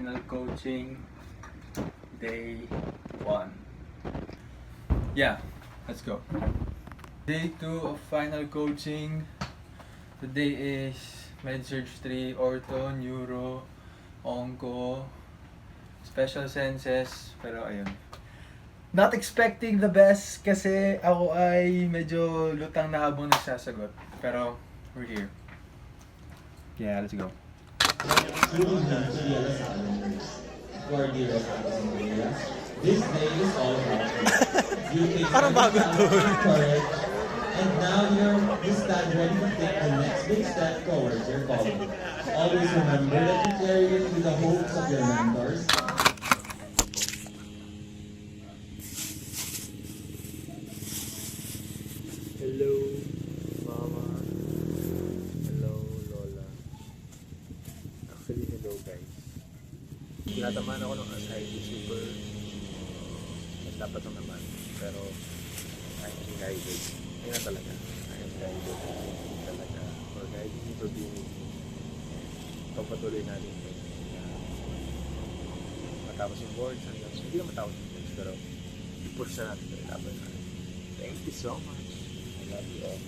final coaching, day 1. Yeah, let's go. Day 2 of final coaching. Today is Med-Surg 3, Ortho, Neuro, Onco, Special Senses, pero ayun. Not expecting the best kasi ako ay medyo lutang na habang nagsasagot. Pero we're here. Yeah, let's go. This day is all about you. Parang bago to. And now you stand ready to take the next big step towards your calling. Always remember that you carry it with the hopes of your mentors. Hello, Mama. Hello, Lola. Actually, hello guys. Tinatamaan ako ng anxiety super. Dapat lang naman. Pero, I am guided. Ayun na talaga. I am guided. Talaga. For guiding me for being with me. Pagpatuloy natin ito. Matapos yung boards hanggang. Hindi na matapos yung boards. Pero, i-push na natin ito. Laban natin. Thank you so much. I love you all.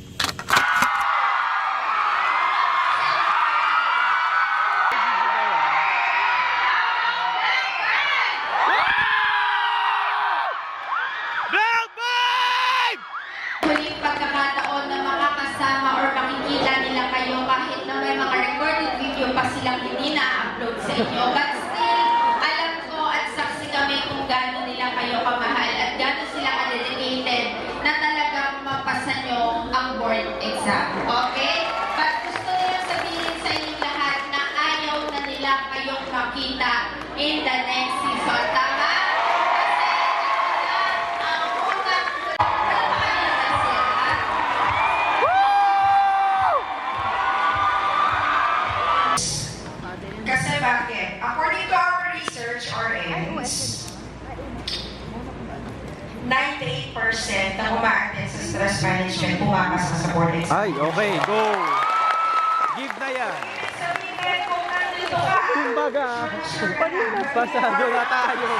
Huling pagkakataon na makakasama or makikita nila kayo kahit na may mga recorded video pa silang hindi na-upload sa inyo. But still, alam ko at saksi kami kung gaano nila kayo kamahal at gaano sila ka-dedicated na talagang mapasa nyo ang board exam. Okay? But gusto nilang sabihin sa inyong lahat na ayaw na nila kayong makita in the next season. Tama? Kasi bakit? According to our research, RNs, 98% na umaattend sa stress management pumapasa sa board exam. Ay, okay, go! Give na yan! Sabihin kung nandito ka, Kumbaga, pasado na tayo.